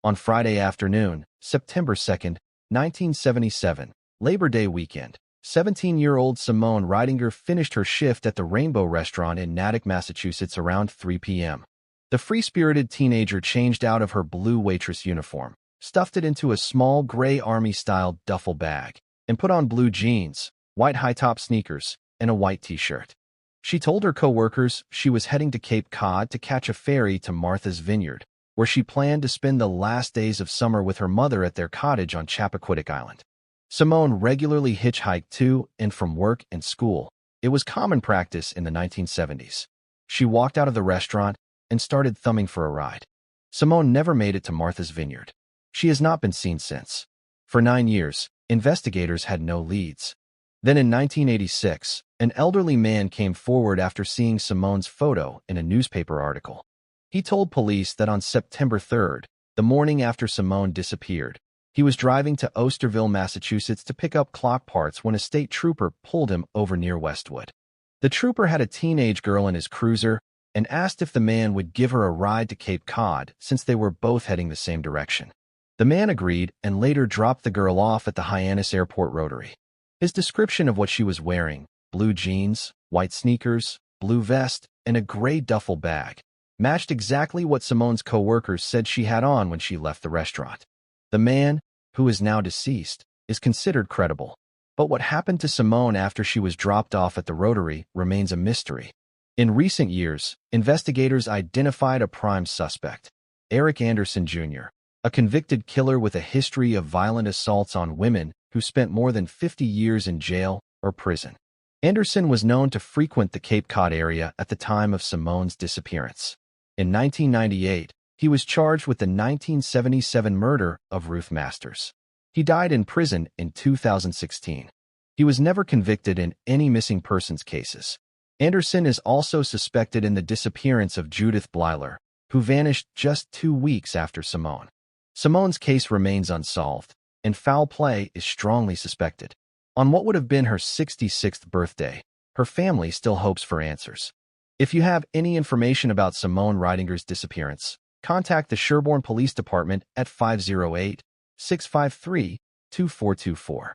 On Friday afternoon, September 2nd, 1977, Labor Day weekend, 17-year-old Simone Ridinger finished her shift at the Rainbow Restaurant in Natick, Massachusetts around 3 p.m. The free-spirited teenager changed out of her blue waitress uniform, stuffed it into a small gray army-style duffel bag, and put on blue jeans, white high-top sneakers, and a white t-shirt. She told her co-workers she was heading to Cape Cod to catch a ferry to Martha's Vineyard, where she planned to spend the last days of summer with her mother at their cottage on Chappaquiddick Island. Simone regularly hitchhiked to and from work and school. It was common practice in the 1970s. She walked out of the restaurant and started thumbing for a ride. Simone never made it to Martha's Vineyard. She has not been seen since. For 9 years, investigators had no leads. Then in 1986, an elderly man came forward after seeing Simone's photo in a newspaper article. He told police that on September 3rd, the morning after Simone disappeared, he was driving to Osterville, Massachusetts to pick up clock parts when a state trooper pulled him over near Westwood. The trooper had a teenage girl in his cruiser and asked if the man would give her a ride to Cape Cod since they were both heading the same direction. The man agreed and later dropped the girl off at the Hyannis Airport Rotary. His description of what she was wearing, blue jeans, white sneakers, blue vest, and a gray duffel bag, matched exactly what Simone's co-workers said she had on when she left the restaurant. The man, who is now deceased, is considered credible. But what happened to Simone after she was dropped off at the Rotary remains a mystery. In recent years, investigators identified a prime suspect, Eric Anderson Jr., a convicted killer with a history of violent assaults on women who spent more than 50 years in jail or prison. Anderson was known to frequent the Cape Cod area at the time of Simone's disappearance. In 1998, he was charged with the 1977 murder of Ruth Masters. He died in prison in 2016. He was never convicted in any missing persons cases. Anderson is also suspected in the disappearance of Judith Blyler, who vanished just 2 weeks after Simone. Simone's case remains unsolved, and foul play is strongly suspected. On what would have been her 66th birthday, her family still hopes for answers. If you have any information about Simone Ridinger's disappearance, contact the Sherborne Police Department at 508-653-2424.